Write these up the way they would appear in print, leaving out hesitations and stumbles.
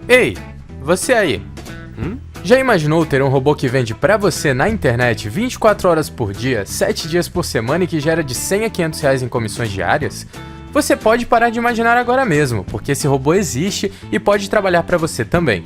Ei, você aí, já imaginou ter um robô que vende pra você na internet 24 horas por dia, 7 dias por semana e que gera de 100 a 500 reais em comissões diárias? Você pode parar de imaginar agora mesmo, porque esse robô existe e pode trabalhar pra você também.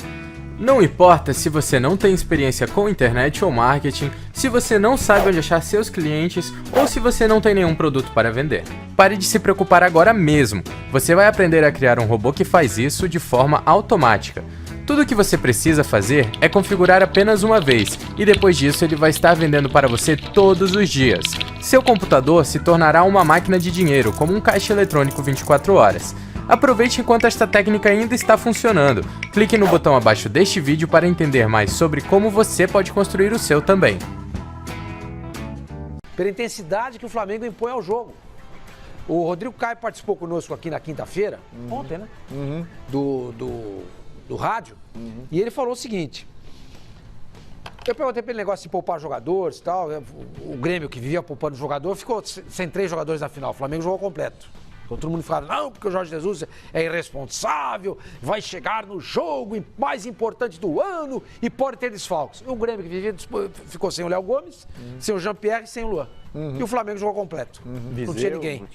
Não importa se você não tem experiência com internet ou marketing, se você não sabe onde achar seus clientes ou se você não tem nenhum produto para vender. Pare de se preocupar agora mesmo. Você vai aprender a criar um robô que faz isso de forma automática. Tudo o que você precisa fazer é configurar apenas uma vez e depois disso ele vai estar vendendo para você todos os dias. Seu computador se tornará uma máquina de dinheiro, como um caixa eletrônico 24 horas. Aproveite enquanto esta técnica ainda está funcionando. Clique no botão abaixo deste vídeo para entender mais sobre como você pode construir o seu também. Pela intensidade que o Flamengo impõe ao jogo. O Rodrigo Caio participou conosco aqui na quinta-feira, ontem, né? Do rádio, e ele falou o seguinte. Eu perguntei pra ele negócio de poupar jogadores e tal. O Grêmio, que vivia poupando jogador, ficou sem 3 jogadores na final. O Flamengo jogou completo. Então todo mundo falava, não, porque o Jorge Jesus é irresponsável, vai chegar no jogo mais importante do ano e pode ter desfalques. O Grêmio que vivia ficou sem o Léo Gomes, sem o Jean-Pierre e sem o Luan. E o Flamengo jogou completo. Não tinha ninguém.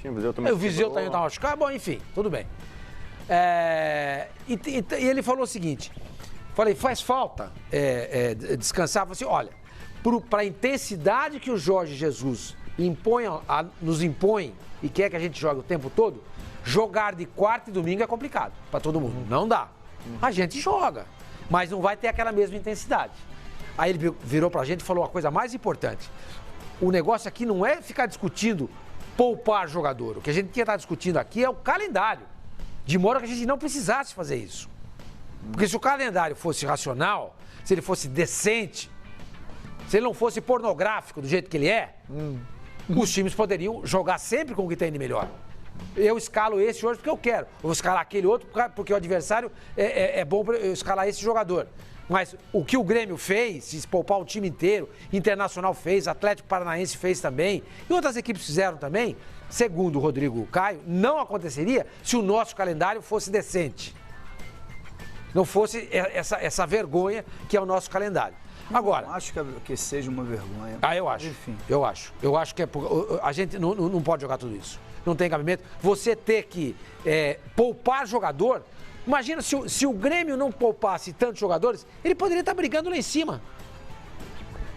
O Viseu também estava machucado, bom, enfim, tudo bem. E ele falou o seguinte, falei, faz falta descansar. Falei assim, olha, para a intensidade que o Jorge Jesus nos impõe e quer que a gente jogue o tempo todo, jogar de quarta e domingo é complicado para todo mundo. Não dá. A gente joga, mas não vai ter aquela mesma intensidade. Aí ele virou pra gente e falou uma coisa mais importante. O negócio aqui não é ficar discutindo poupar jogador. O que a gente quer estar discutindo aqui é o calendário. De modo que a gente não precisasse fazer isso. Porque se o calendário fosse racional, se ele fosse decente, se ele não fosse pornográfico do jeito que ele é, os times poderiam jogar sempre com o que tem de melhor. Eu escalo esse hoje porque eu quero. Eu vou escalar aquele outro porque o adversário é bom para eu escalar esse jogador. Mas o que o Grêmio fez, se poupar o time inteiro, Internacional fez, Atlético Paranaense fez também, e outras equipes fizeram também, segundo o Rodrigo Caio, não aconteceria se o nosso calendário fosse decente. Não fosse essa vergonha que é o nosso calendário. Agora, não acho que seja uma vergonha. Eu acho. Enfim. Eu acho que a gente não pode jogar tudo isso. Não tem cabimento. Você ter que poupar jogador. Imagina se o Grêmio não poupasse tantos jogadores, ele poderia estar brigando lá em cima.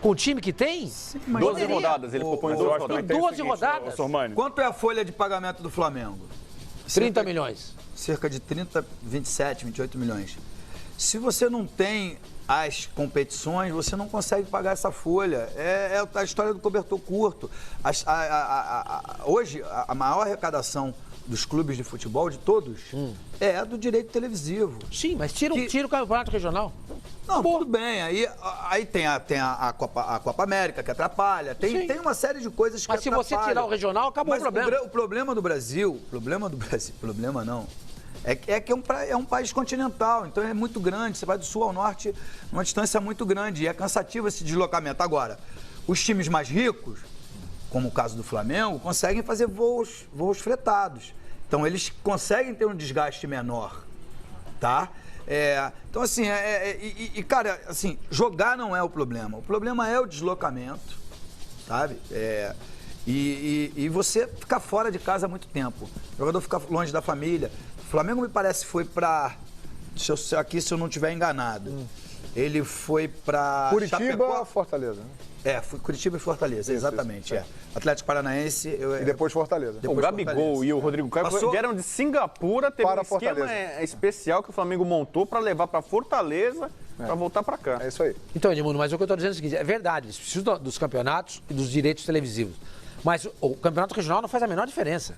Com o time que tem? 12 rodadas, ele poupou em 12 rodadas. 12 rodadas. Quanto é a folha de pagamento do Flamengo? 30 milhões. Cerca de 30, 27, 28 milhões. Se você não tem as competições, você não consegue pagar essa folha. É a história do cobertor curto. Hoje, a maior arrecadação dos clubes de futebol, de todos, é do direito televisivo. Sim, mas tira o campeonato regional. Não, tudo bem. Aí tem a Copa América, que atrapalha. Tem uma série de coisas que atrapalham. Mas se você tirar o regional, acabou o problema. O problema do Brasil, problema não, é que é um país continental, então é muito grande, você vai do sul ao norte, uma distância muito grande, e é cansativo esse deslocamento. Agora, os times mais ricos, como o caso do Flamengo, conseguem fazer voos fretados. Então, eles conseguem ter um desgaste menor, tá? Então, assim, cara, assim, jogar não é o problema é o deslocamento, sabe? E você ficar fora de casa há muito tempo, o jogador ficar longe da família. O Flamengo, me parece, foi pra... se eu não estiver enganado. Ele foi pra... Curitiba ou Fortaleza? Foi Curitiba e Fortaleza, exatamente. Atlético Paranaense... E depois Fortaleza. O Gabigol e o Rodrigo Caio vieram de Singapura, teve um esquema especial que o Flamengo montou para levar para Fortaleza, para voltar para cá. É isso aí. Então, Edmundo, mas o que eu estou dizendo é o seguinte, é verdade, eles precisam dos campeonatos e dos direitos televisivos. Mas o campeonato regional não faz a menor diferença.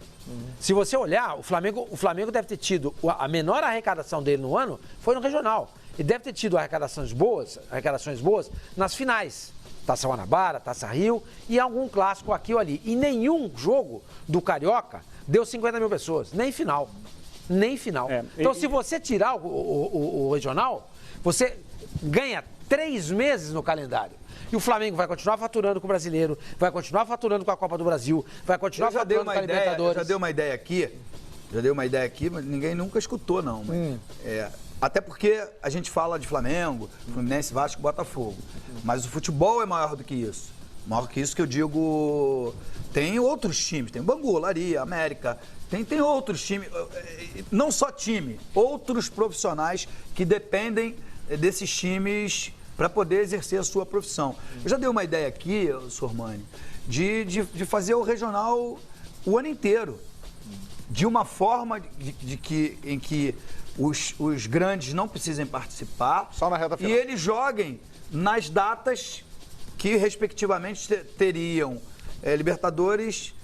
Se você olhar, o Flamengo deve ter tido a menor arrecadação dele no ano foi no regional. E deve ter tido arrecadações boas nas finais. Taça Guanabara, Taça Rio e algum clássico aqui ou ali. E nenhum jogo do Carioca deu 50 mil pessoas, nem final. Então, se você tirar o regional, você ganha 3 meses no calendário. E o Flamengo vai continuar faturando com o Brasileiro, vai continuar faturando com a Copa do Brasil, vai continuar faturando com a Libertadores. Já dei uma ideia aqui, mas ninguém nunca escutou, não. Até porque a gente fala de Flamengo, Fluminense, Vasco, Botafogo. Mas o futebol é maior do que isso. Maior que isso que eu digo, tem outros times, tem Bangu, Laria, América, tem outros times, não só time, outros profissionais que dependem desses times para poder exercer a sua profissão. Eu já dei uma ideia aqui, Sormani, de fazer o regional o ano inteiro, de uma forma em que os grandes não precisem participar. Só na reta final. E eles joguem nas datas que, respectivamente, teriam Libertadores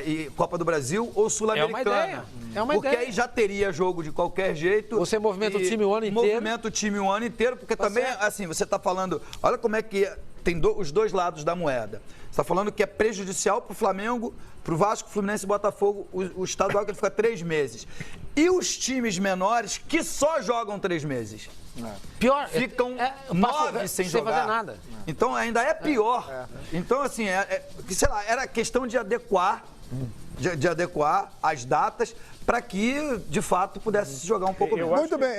e Copa do Brasil ou Sul-Americana. É uma porque ideia. aí já teria jogo de qualquer jeito. Você movimenta o time o ano inteiro. Movimenta o time o ano inteiro, porque também, certo. assim, você está falando... Olha como é que tem os dois lados da moeda. Você está falando que é prejudicial para o Flamengo, para o Vasco, Fluminense e Botafogo, o estadual que ele fica 3 meses. E os times menores que só jogam 3 meses? Pior, Ficam 9 sem jogar. fazer nada. Então ainda é pior. Então, assim, sei lá, era questão de adequar, as datas para que, de fato, pudesse se jogar um pouco menos. Muito bem,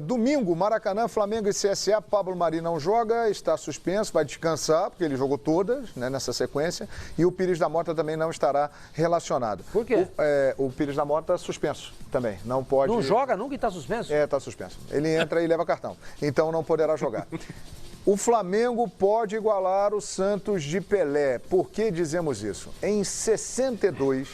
domingo, Maracanã, Flamengo e CSA, Pablo Mari não joga, está suspenso, vai descansar, porque ele jogou todas, né, nessa sequência, e o Pires da Mota também não estará relacionado. Por quê? O Pires da Mota suspenso também, não pode... Não joga nunca e está suspenso? Está suspenso. Ele entra e leva cartão, então não poderá jogar. O Flamengo pode igualar o Santos de Pelé. Por que dizemos isso? Em 62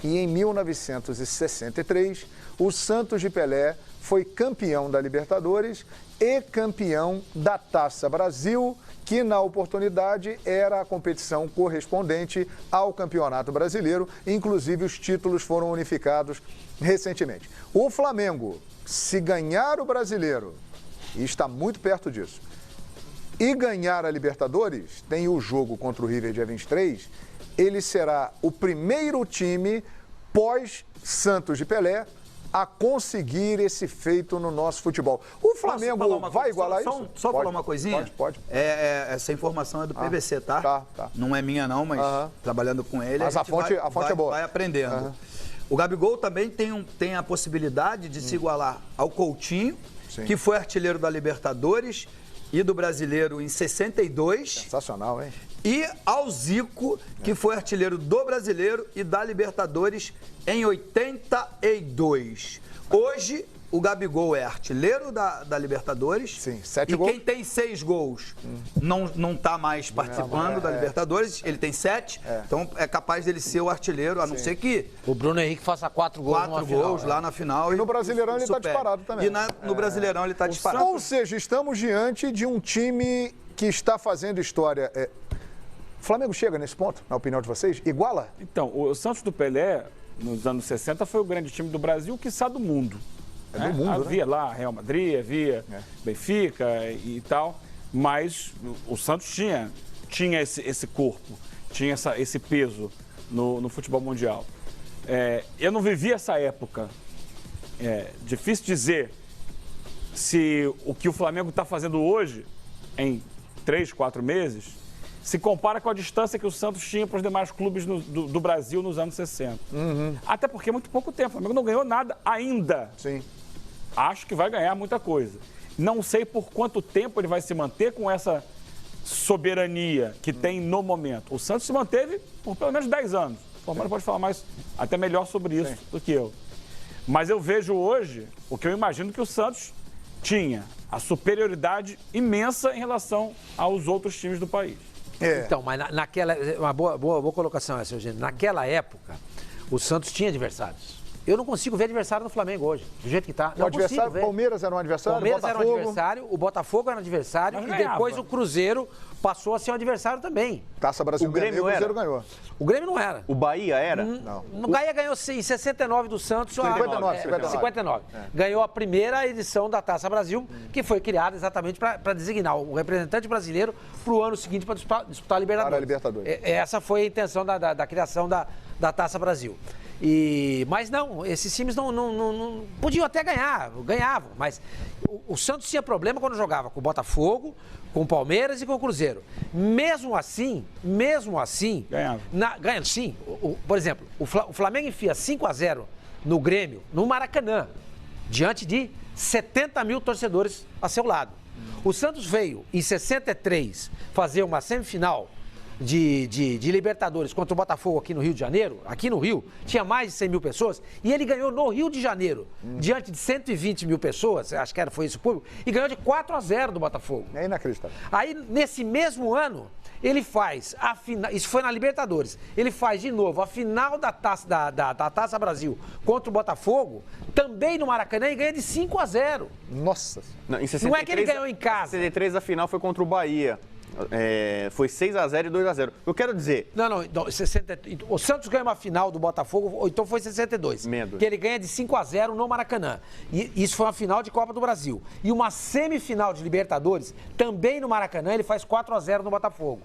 e em 1963, o Santos de Pelé foi campeão da Libertadores e campeão da Taça Brasil, que na oportunidade era a competição correspondente ao Campeonato Brasileiro. Inclusive, os títulos foram unificados recentemente. O Flamengo, se ganhar o Brasileiro, e está muito perto disso, e ganhar a Libertadores, tem o jogo contra o River dia 23, ele será o primeiro time pós-Santos de Pelé a conseguir esse feito no nosso futebol. O Flamengo vai igualar isso? Só falar uma coisinha? Pode. Essa informação é do PVC, tá? Tá. Não é minha não, mas trabalhando com ele, mas a fonte é boa. Vai aprendendo. O Gabigol também tem a possibilidade de se igualar ao Coutinho, que foi artilheiro da Libertadores e do Brasileiro em 62. Sensacional, hein? E ao Zico, que foi artilheiro do Brasileiro e da Libertadores em 82. Hoje, o Gabigol é artilheiro da Libertadores. Sim, 7 e gols. quem tem 6 gols não está mais participando da Libertadores. Ele tem 7, então é capaz dele ser o artilheiro, a não ser que... O Bruno Henrique faça 4 gols 4 gols lá na final. E no Brasileirão ele está disparado também. E no Brasileirão ele está disparado. Ou seja, estamos diante de um time que está fazendo história. O Flamengo chega nesse ponto, na opinião de vocês? Iguala? Então, o Santos do Pelé, nos anos 60, foi o grande time do Brasil, quiçá do mundo. Do mundo, havia lá Real Madrid, havia Benfica e tal, mas o Santos tinha esse corpo, tinha esse peso no futebol mundial. Eu não vivi essa época. Difícil dizer se o que o Flamengo está fazendo hoje, em 3, 4 meses, se compara com a distância que o Santos tinha para os demais clubes do Brasil nos anos 60. Até porque é muito pouco tempo. O Flamengo não ganhou nada ainda. Sim. Acho que vai ganhar muita coisa. Não sei por quanto tempo ele vai se manter com essa soberania que tem no momento. O Santos se manteve por pelo menos 10 anos. O Formano pode falar mais, até melhor sobre isso do que eu. Mas eu vejo hoje o que eu imagino que o Santos tinha, a superioridade imensa em relação aos outros times do país. Então, mas naquela... Uma boa colocação essa, Eugênio. Naquela época, o Santos tinha adversários. Eu não consigo ver adversário no Flamengo hoje, do jeito que está. O adversário, Palmeiras era um adversário, Palmeiras Botafogo... era um adversário, o Botafogo era um adversário e depois o Cruzeiro passou a ser um adversário também. Taça Brasil O Grêmio ganhou, o Cruzeiro ganhou. O Grêmio não era. O Bahia era? Não. O Bahia ganhou em 69 do Santos. 59. Ganhou a primeira edição da Taça Brasil, que foi criada exatamente para designar o representante brasileiro para o ano seguinte para disputar a Libertadores. Para a Libertadores. Essa foi a intenção da criação da Taça Brasil. Mas não, esses times não podiam até ganhavam, mas o Santos tinha problema quando jogava com o Botafogo, com o Palmeiras e com o Cruzeiro. Mesmo assim, ganhava sim. Por exemplo, o Flamengo enfia 5-0 no Grêmio, no Maracanã, diante de 70 mil torcedores a seu lado. O Santos veio, em 63, fazer uma semifinal de Libertadores contra o Botafogo aqui no Rio de Janeiro. Aqui no Rio, tinha mais de 100 mil pessoas. E ele ganhou no Rio de Janeiro, diante de 120 mil pessoas, acho que foi isso o público, e ganhou de 4-0 do Botafogo. É inacreditável. Aí, nesse mesmo ano, ele faz a final, isso foi na Libertadores, ele faz de novo a final da Taça Brasil contra o Botafogo, também no Maracanã, e ganha de 5-0. Nossa. Não, em 63, Não é que ele ganhou em casa. Em 63 a final foi contra o Bahia. Foi 6-0 e 2-0. Eu quero dizer... Não, 60, o Santos ganha uma final do Botafogo, ou então foi 62. Medo. Que ele ganha de 5-0 no Maracanã. E isso foi uma final de Copa do Brasil. E uma semifinal de Libertadores, também no Maracanã, ele faz 4-0 no Botafogo.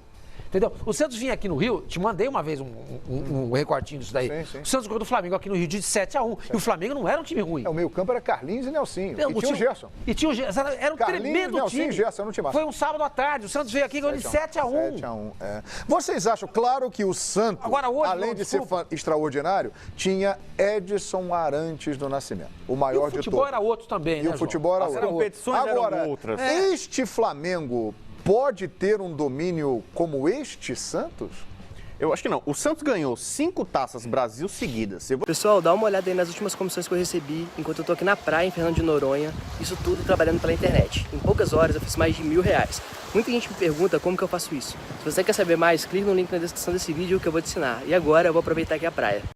Entendeu? O Santos vinha aqui no Rio, te mandei uma vez um recortinho disso daí. Sim. O Santos ganhou do Flamengo aqui no Rio de 7-1. E o Flamengo não era um time ruim. O meio-campo era Carlinhos e Nelsinho. Não, E tinha o Gerson. E tinha o Gerson. Era um Carlinhos, tremendo Nelsinho time. e Gerson, não tinha mais. Foi um sábado à tarde. O Santos veio aqui e ganhou de 7-1. 7-1, é. Vocês acham, claro, que o Santos, Agora, hoje, além de ser extraordinário, tinha Edson Arantes do Nascimento, o maior de todos. O futebol era outro também, E né, o futebol era As outro. competições Agora, eram outras. este Flamengo pode ter um domínio como este Santos? Eu acho que não. O Santos ganhou 5 Taças Brasil seguidas. Pessoal, dá uma olhada aí nas últimas comissões que eu recebi enquanto eu tô aqui na praia em Fernando de Noronha, isso tudo trabalhando pela internet. Em poucas horas eu fiz mais de R$1.000. Muita gente me pergunta como que eu faço isso. Se você quer saber mais, clique no link na descrição desse vídeo que eu vou te ensinar. E agora eu vou aproveitar aqui a praia.